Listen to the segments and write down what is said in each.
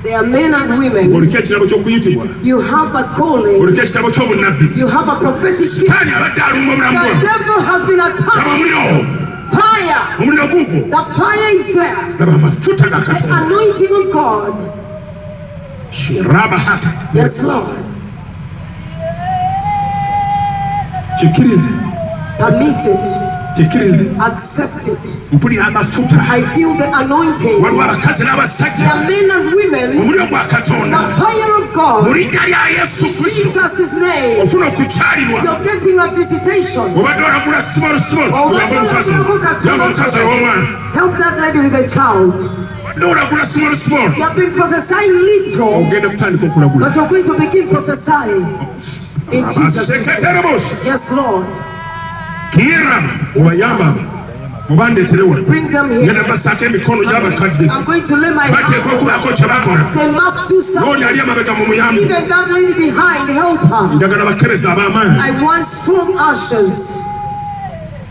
There are men and women. You have a calling. You have a prophetic gift. The devil has been attacked. Fire. The fire is there. The anointing of God. Yes, Lord. Permit it. Accept it. I feel the anointing. There are men and women. The fire of God. Jesus' name. You're getting a visitation. Help that lady with a child. You have been prophesying little, but you're going to begin prophesying in Jesus' name. Yes, Lord. Bring them here. I'm going to lay my hands on them. They must do something. Even that lady behind, help her. I want strong ushers.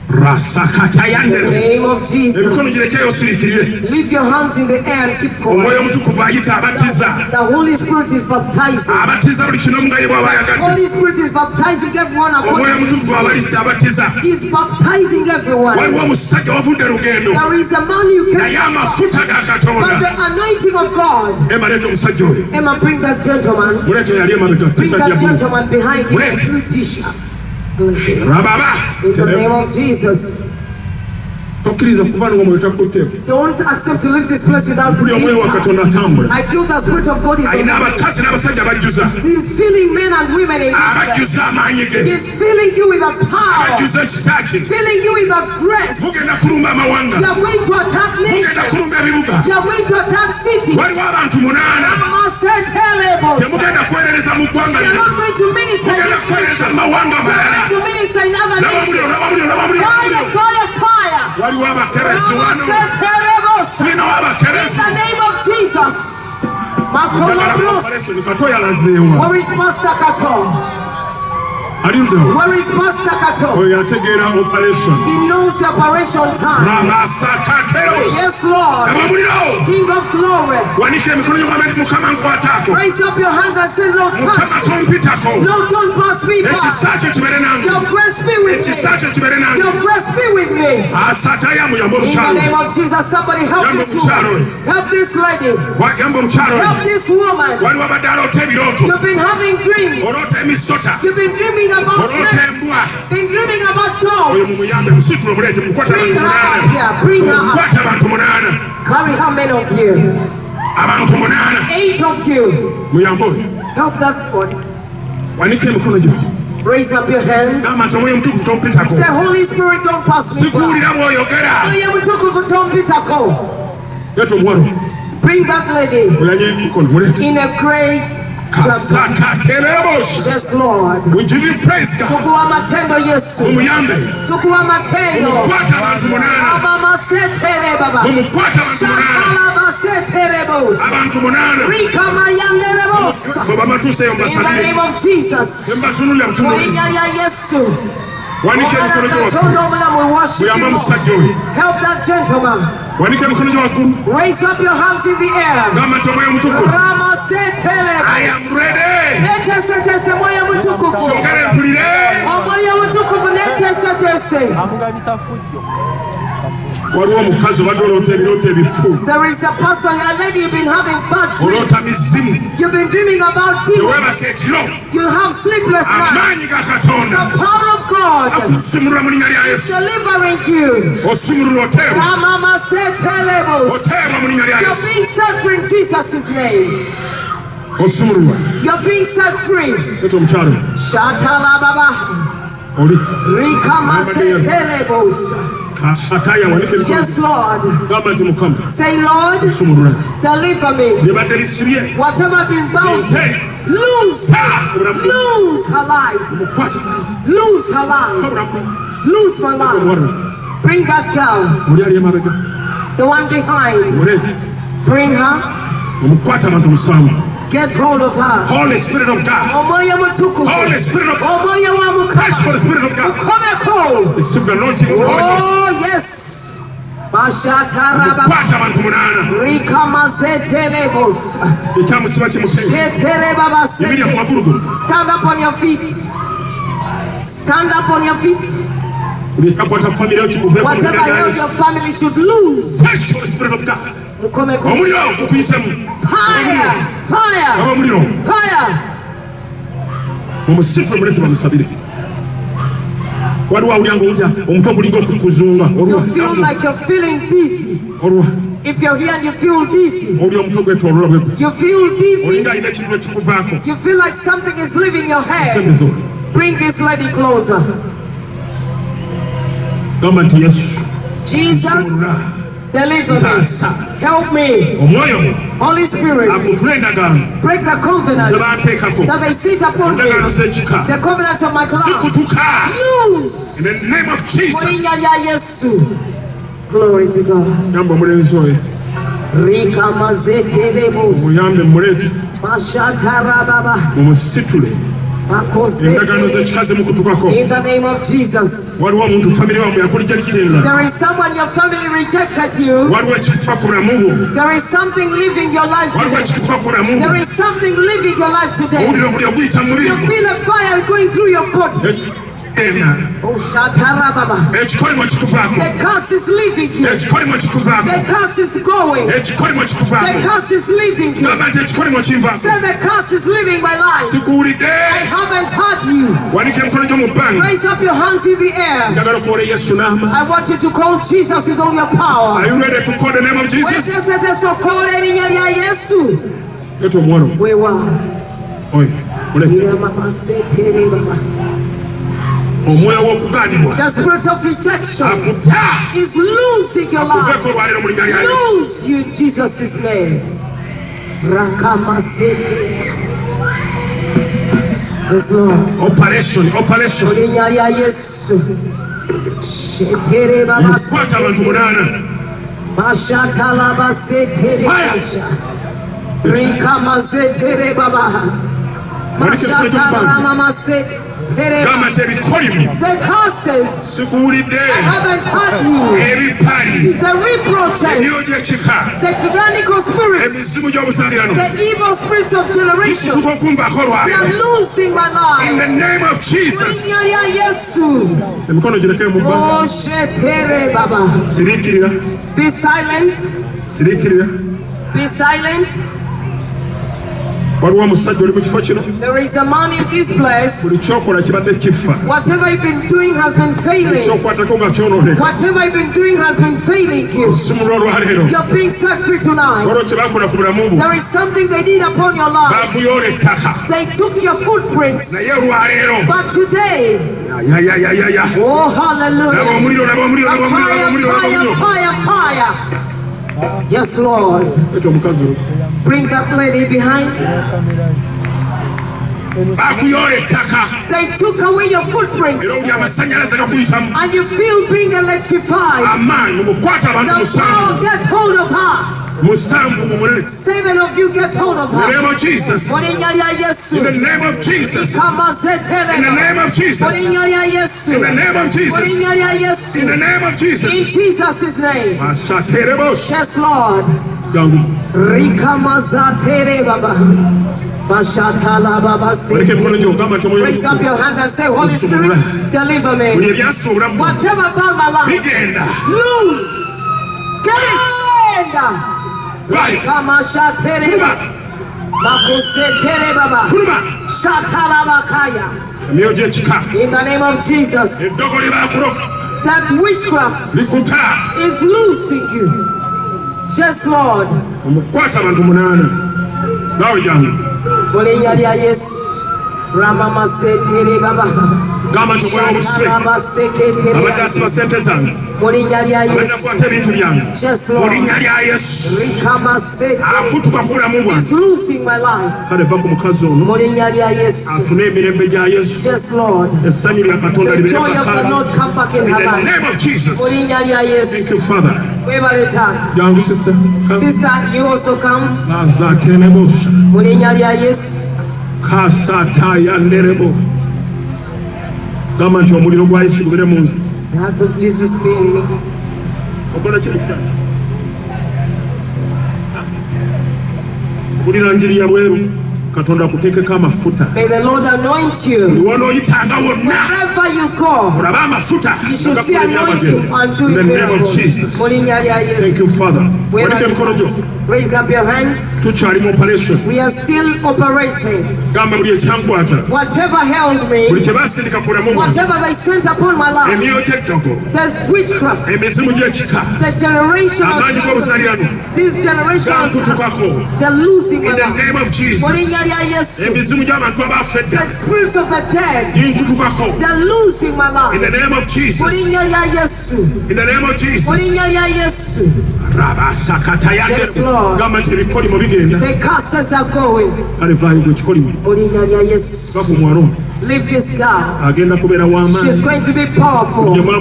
In the name of Jesus. Leave your hands in the air and keep going. The Holy Spirit is baptizing. The Holy Spirit is baptizing everyone according to His will. He's baptizing everyone. There is a man you can but the anointing of God. Emma, bring that gentleman. Bring that gentleman behind you in a blue t-shirt. In the name of Jesus. Don't accept to leave this place without praying. I feel the Spirit of God is on you. He is filling men and women in this place. He is filling you with a power. Filling you with a grace. You are going to attack nations. You are going to attack cities. You are not going to minister in this nation. You are going to minister in other nations. Fire, fire, fire. In the name of Jesus. Where is Pastor Kato? Where is Pastor Kato? He knows the operation time. Yes, Lord. King of glory. Raise up your hands and say, Lord, touch me. Lord, don't pass me by. Your grace be with me. Your grace be with me. In the name of Jesus, somebody help this woman. Help this lady. Help this woman. You've been having dreams. You've been dreaming about snakes. Been dreaming about dogs. Bring her up here. Bring her up. Carry how many of you? 8 of you. Help that one. Raise up your hands. Say, Holy Spirit, don't pass me by. Bring that lady in a great yes, Lord. We give you praise, God. Tukuwa matendo Yesu. Tukuwa matendo. Mama setere baba. Shakala basetere bos. Rika mayandere bos. In the name of Jesus. Wanyaya Yesu. We worship you. Help that gentleman. Raise up your hands in the air. I am ready. There is a person, a lady, you've been having bad dreams. You've been dreaming about demons. You have sleepless nights. The power of God is delivering you. You're being set free in Jesus' name. You're being set free. Shatala Baba. Rika yes, Lord. Say, Lord, deliver me. Whatever been bound, lose her life. Lose her life. Lose my life. Bring that girl. The one behind. Bring her. Get hold of her. Holy Spirit of God. Holy Spirit of God. Touch for the Spirit of God. The super anointing of God. Oh, yes. Kwata abantu munana. Ekyamusiba kimuseera. Stand up on your feet. Stand up on your feet. Whatever else your family should lose. Touch the Spirit of God. Fire! Fire! Fire! You feel like you're feeling dizzy. If you're here and you feel dizzy, you feel dizzy, you feel like something is leaving your head, bring this lady closer. Jesus, deliver me. Help me. Holy Spirit, break the covenants that they sit upon me. The covenants of my cloud. Loose. In the name of Jesus. Glory to God. In the name of Jesus. There is someone your family rejected you. There is something living your life today. There is something living your life today. You feel a fire going through your body. The curse is leaving you. The curse is going. The curse is leaving you. Say the curse is leaving my life. I haven't heard you. Raise up your hands in the air. I want you to call Jesus with all your power. Are you ready to call the name of Jesus? We were. The spirit of rejection is losing your life. Lose you in Jesus' name. Yes, Lord. Operation. The curses, I haven't heard you. The reproaches, the tyrannical spirits, the evil spirits of generations, they are losing my life. In the name of Jesus. Be silent. Be silent. There is a man in this place. Whatever you've been doing has been failing. Whatever you've been doing has been failing you. You're being set free tonight. There is something they did upon your life. They took your footprints. But today, oh hallelujah, fire. Yes, Lord. Bring that lady behind. They took away your footprints. And you feel being electrified. The power get hold of her. 7 of you get hold of her. In the name of Jesus. In the name of Jesus. In the name of Jesus. In the name of Jesus. In the name of Jesus. In Jesus' name. Yes, Lord. Raise up your hand and say, Holy Spirit, deliver me. Whatever about my life, loose. Get in the name of Jesus. That witchcraft is losing you. Yes, Lord. Yes, Lord. It's losing my life. Yes, Lord. The joy of the Lord come back in her life. In the name of Jesus. Thank you, Father. Young sister, come. Sister, you also come. The heart of Jesus be in me. okola kiri kyana bulira njiri ya bweru Katonda kutekeko amafuta. May the Lord anoint you. Wherever you go, you should see anointing and do it. In the name of Jesus. Thank you, Father. Raise up your hands. We are still operating. Whatever held me, whatever they sent upon my life, there's witchcraft, the generational curses, this generational curse, they're losing my life. In the name of Jesus. The spirits of the dead, they're losing my life. In the name of Jesus. In the name of Jesus. Yes, Lord. The curses are going. Leave this girl. She's going to be powerful. In the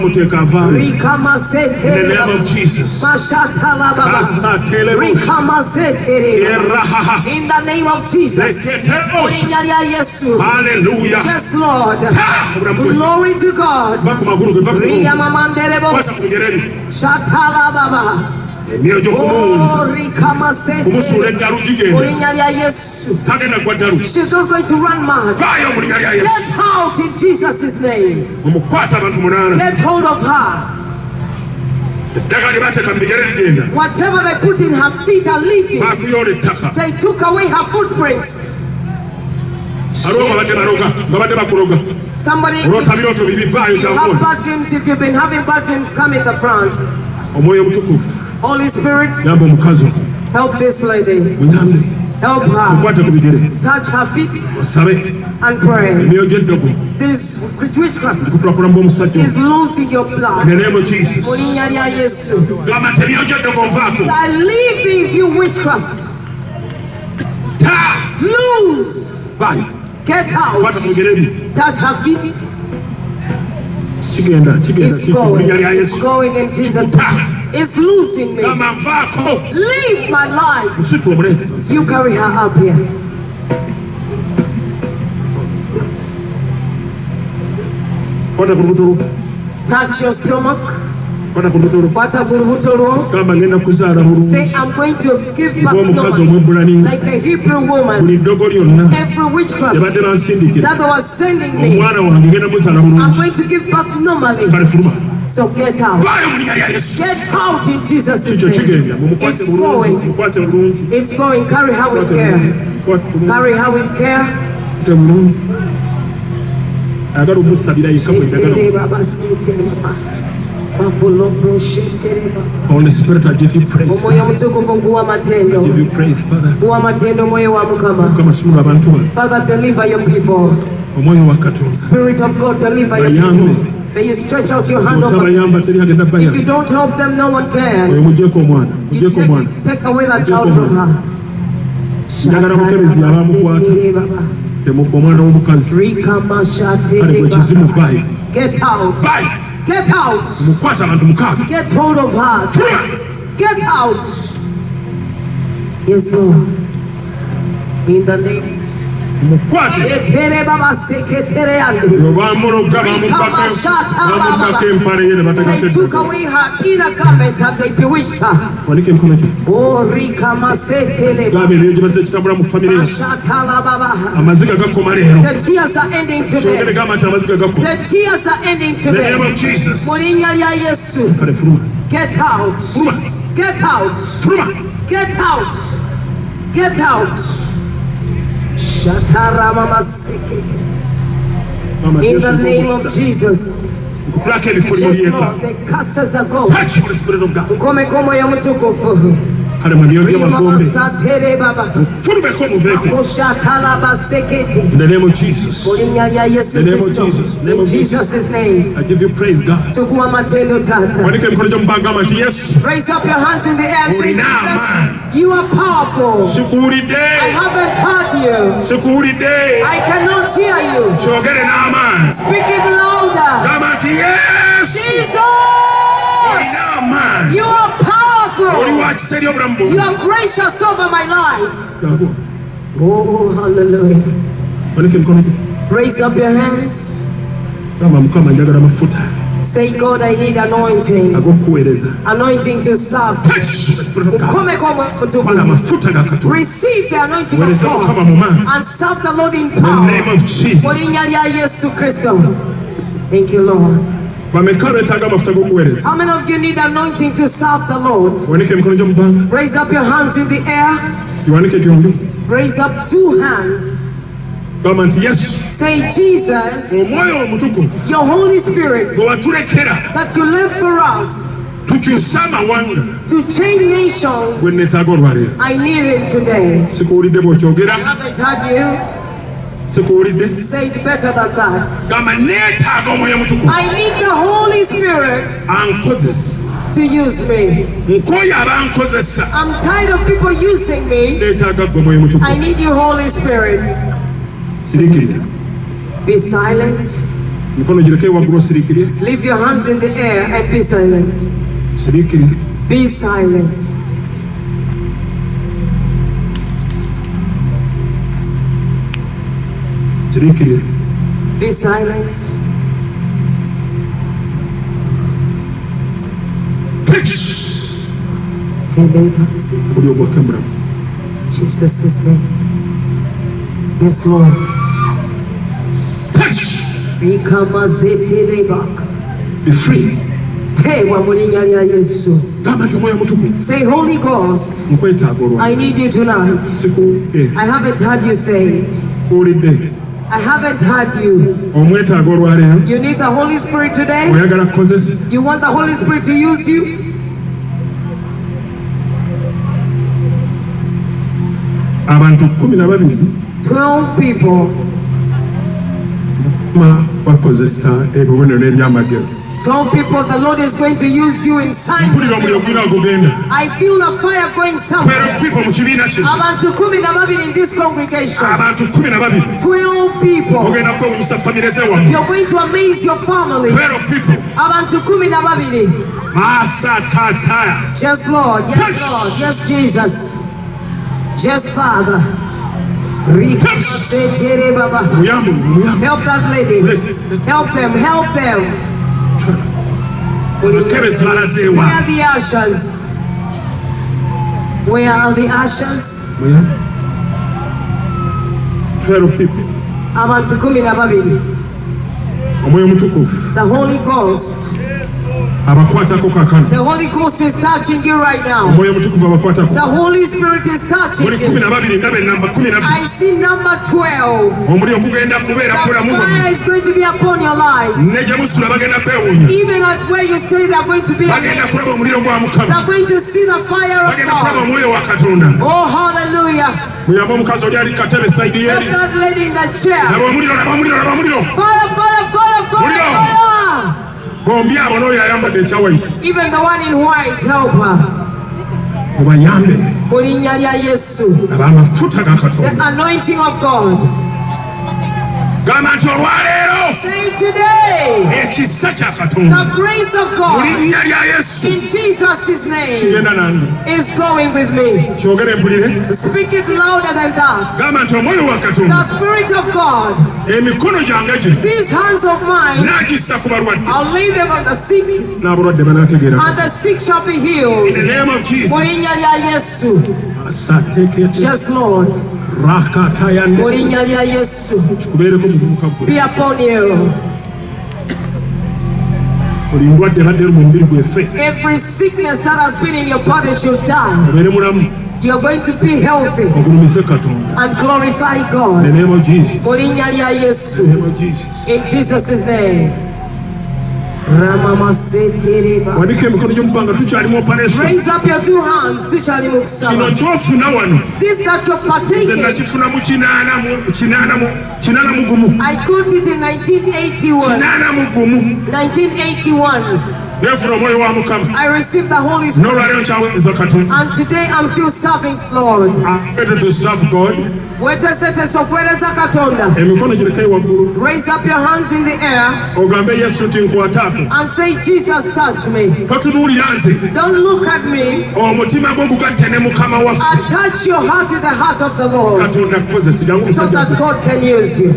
name of Jesus. In the name of Jesus. Hallelujah. Yes, Lord. Glory to God. She's not going to run mad. Get out in Jesus' name. Get hold of her. Whatever they put in her feet are leaving. They took away her footprints. Somebody, you have bad dreams. If you've been having bad dreams, come in the front. Holy Spirit, help this lady. Help her. Touch her feet and pray. This witchcraft is losing your blood. In the name of Jesus. I leave me with you, witchcraft. Lose. Get out. Touch her feet. It's going in Jesus' name. It's losing me. Leave my life. You carry her up here. Touch your stomach. Say, I'm going to give birth like a Hebrew woman. Every witchcraft that was sending me, I'm going to give birth normally. So get out. Get out in Jesus' name. It's going. It's going. Carry her with care. Carry her with care. Holy Spirit, I give you praise. I give you praise, Father. Father, deliver your people. Spirit of God, deliver your people. May you stretch out your hand over them. If you don't help them, no one can. You take away that child from her. Get out. Get out. Get hold of her. Get out. Yes, Lord. In the name. They took away her inner garment and they bewitched her. Oh, the tears are ending today. The tears are ending today. In the name of Jesus. Get out. Get out. Get out. Get out. In the name of Jesus. Yes, Lord, the curses are gone. Touch the Spirit of God. In the name of Jesus. In the name of Jesus. In Jesus' name. I give you praise, God. Raise up your hands in the air and say, Jesus, you are powerful. I haven't heard you. I cannot hear you. Speak it louder. Jesus, you are powerful. You are gracious over my life. Oh, hallelujah. Raise up your hands. Say, God, I need anointing. Anointing to serve. Receive the anointing of God and serve the Lord in power. In the name of Jesus. Thank you, Lord. How many of you need anointing to serve the Lord? Raise up your hands in the air. Raise up 2 hands. Say, Jesus, your Holy Spirit that you left for us to change nations, I need him today. I haven't had you. Say it better than that. I need the Holy Spirit to use me. I'm tired of people using me. I need you, Holy Spirit. Be silent. Leave your hands in the air and be silent. Be silent. Be silent. Jesus' name. Yes, Lord. Touch. Be free. Say, Holy Ghost, I need you tonight. I haven't heard you say it. I haven't heard you. You need the Holy Spirit today? You want the Holy Spirit to use you? Abantu 12 people. 12 people, the Lord is going to use you in signs. I feel a fire going somewhere. Abantu 12 in this congregation. 12 people. You're going to amaze your family. Abantu 12. Yes, Lord. Yes, Lord. Yes, Jesus. Yes, Father. Help that lady. Help them. Help them. Where are the ashes? Where are the ashes? 12 people. Abantu 12. The Holy Ghost. The Holy Ghost is touching you right now. The Holy Spirit is touching you. I see number 12. The fire is going to be upon your lives. Even at where you stay, they are going to be amazed. They are going to see the fire of God. Oh, hallelujah. Help that lady in the chair. Fire, fire, fire, fire, fire. Even the one in white, help her. The anointing of God. Say today, the grace of God in Jesus' name is going with me. Speak it louder than that. The Spirit of God, these hands of mine, I'll lay them on the sick, and the sick shall be healed. In the name of Jesus. Yes, Lord. Be upon you. Every sickness that has been in your body should die. You're going to be healthy and glorify God. In the name of Jesus. In Jesus' name. Raise up your 2 hands. This that you're partaking, I got it in 1981. I received the Holy Spirit, and today I'm still serving Lord. I'm ready to serve God. Raise up your hands in the air and say, Jesus, touch me. Don't look at me. Attach your heart with the heart of the Lord so that God can use you.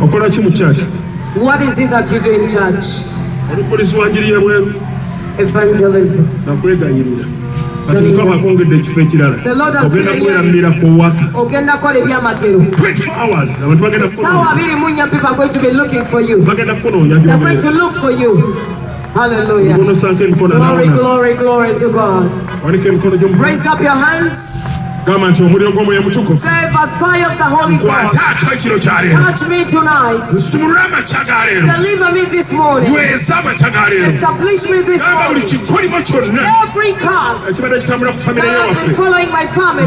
okola ki mu church? What is it that you do in church? Olupolisi wanjiri yebweru. Evangelism. Nakwegayirira. Kati Mukama akwongedde ekifo ekirala. Ogenda kweramira ku waka. Ogenda kola ebyamagero. 24 hours. Abantu bagenda kukunoonya. Sawa 24 people are going to be looking for you. Bagenda kukunoonya. They're going to look for you. Hallelujah. Glory, glory, glory to God. Raise up your hands. Say the fire of the Holy Ghost. Touch me tonight. Deliver me this morning. Establish me this morning. Every curse that has been following my family,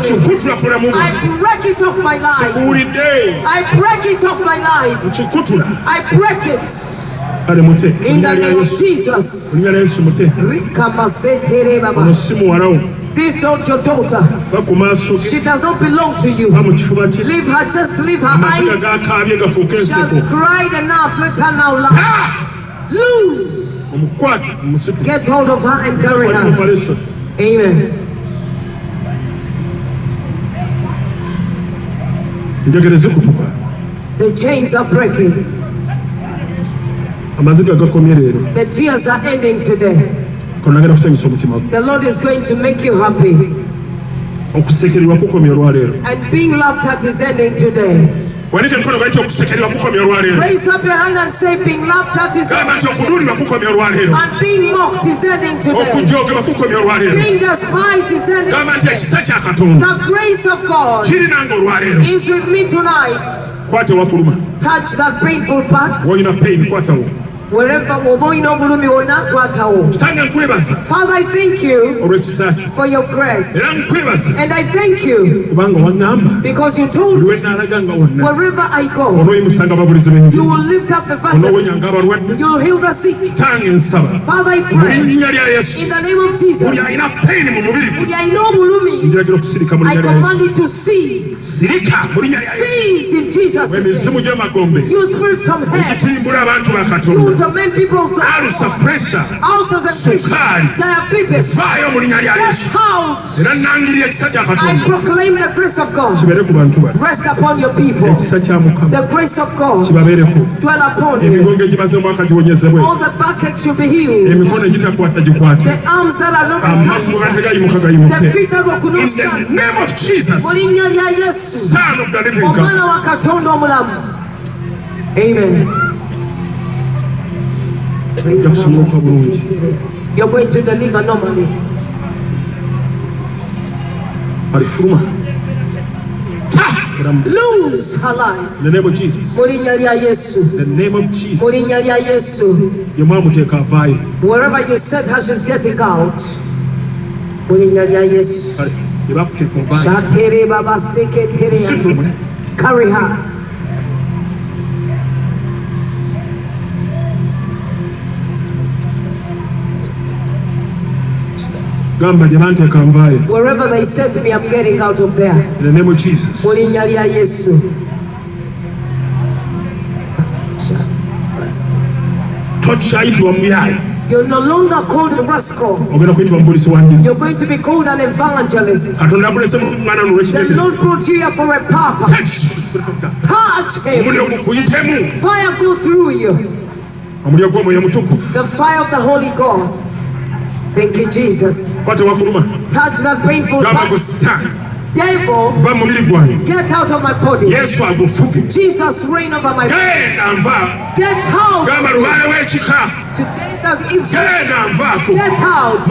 I break it off my life. I break it off my life. I break it. In the name of Jesus. This is not your daughter. She does not belong to you. Leave her, just leave her eyes. She has cried enough. Let her now laugh. Loose. Get hold of her and carry her. Amen. The chains are breaking. The tears are ending today. The Lord is going to make you happy. And being laughed at is ending today. Raise up your hand and say, being laughed at is ending today. And being mocked is ending today. Being despised is ending today. The grace of God is with me tonight. Touch that painful part. Wherever Father, I thank you for your grace. And I thank you because you told me wherever I go, you will lift up evangelists. You will heal the sick. Father, I pray in the name of Jesus. I command you to cease. Cease in Jesus' name. You spirits from hell. You torment people's ulcers and pressure, diabetes. Get out. I proclaim the grace of God. Rest upon your people. The grace of God dwell upon you. All the backaches will be healed. The arms that are not touching. The feet that will not stand. In the name of Jesus, Son of the living God. Amen. You're going to deliver normally. Lose her life. In the name of Jesus. In the name of Jesus. Wherever you said her, she's getting out. Carry her. Wherever they said to me, I'm getting out of there. In the name of Jesus. You're no longer called a rascal. You're going to be called an evangelist. The Lord brought you here for a purpose. Touch him. Fire go through you. The fire of the Holy Ghost. Thank you, Jesus. Touch that painful part. Devil, get out of my body. Jesus, reign over my body. Get out. Get out.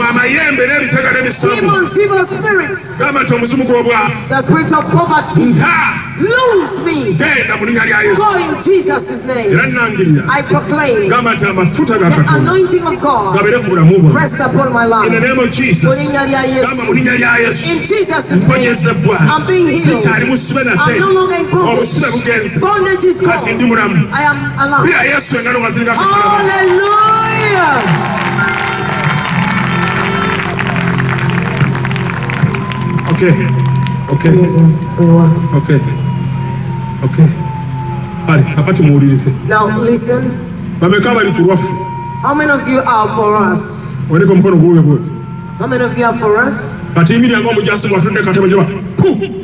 Demons, evil spirits. The spirit of poverty. Lose me. Go in Jesus' name. I proclaim the anointing of God rest upon my life. In the name of Jesus. In Jesus' name. I'm being healed. I'm no longer in bondage. Bondage is gone. I am alive. Hallelujah. Okay. Now listen. How many of you are for us? How many of you are for us?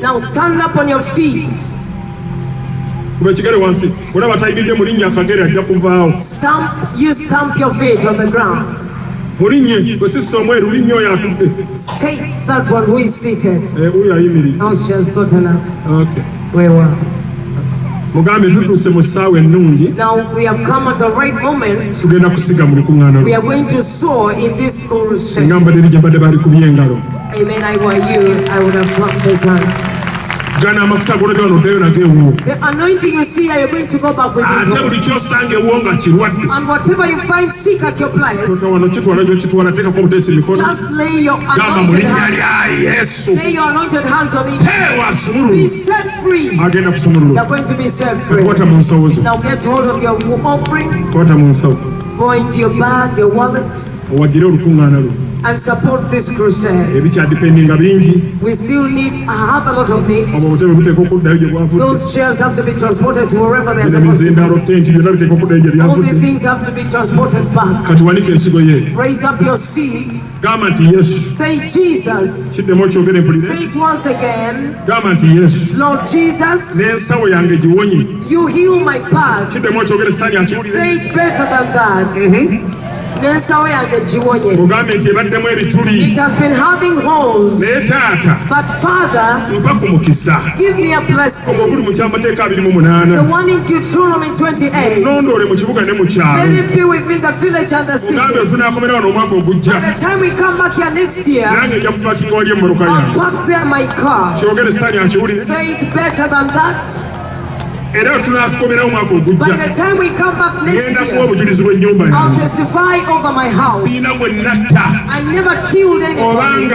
Now stand up on your feet. You stamp your feet on the ground. State that one who is seated. Oh, she has gotten up. Okay. We were. Now we have come at a right moment. We are going to soar in this school session. Amen. I were you, I would have clapped this hand. The anointing you see, you're going to go back with it. And whatever you find sick at your place, just lay your anointed hands. Lay your anointed hands on it. Be set free. You're going to be set free. Now get hold of your offering. Go into your bag, your wallet, and support this crusade. We still have a lot of needs. Those chairs have to be transported to wherever they're supposed to be. All the things have to be transported back. Raise up your seed. Say Jesus. Say it once again. Lord Jesus, you heal my path. Say it better than that. It has been having holes. But Father, give me a blessing. The one in Deuteronomy 28. Let it be with me in the village and the city. By the time we come back here next year, I'll park there my car. Say it better than that. By the time we come back next year, I'll testify over my house. I never killed anybody.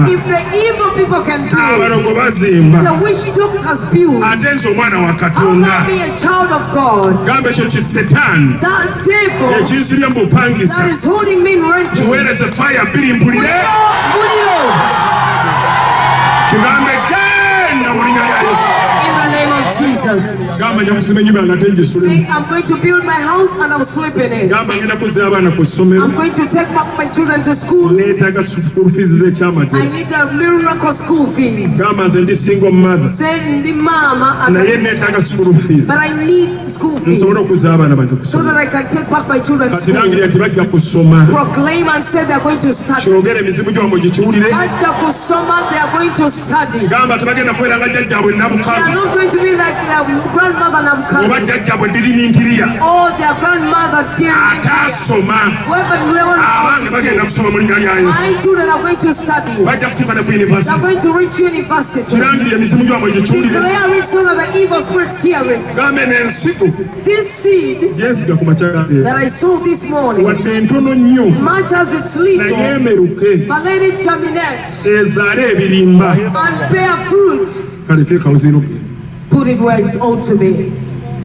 If the evil people can build, the witch doctors build, how can be a child of God? That devil that is holding me in renting. In the name of Jesus. Say, I'm going to build my house and I'll sleep in it. I'm going to take back my children to school. I need a miracle school fees. Say, the mama, but I need school fees so that I can take back my children to school. Proclaim and say they're going to study. They are going to study. They are not going to be like their grandmother Nakalyowa or their grandmother my children are going to study. They are going to reach university. Declare it so that the evil spirits hear it. This seed that I sow this morning, much as it's little, but let it germinate and bear fruit. Put it where it's ought to be.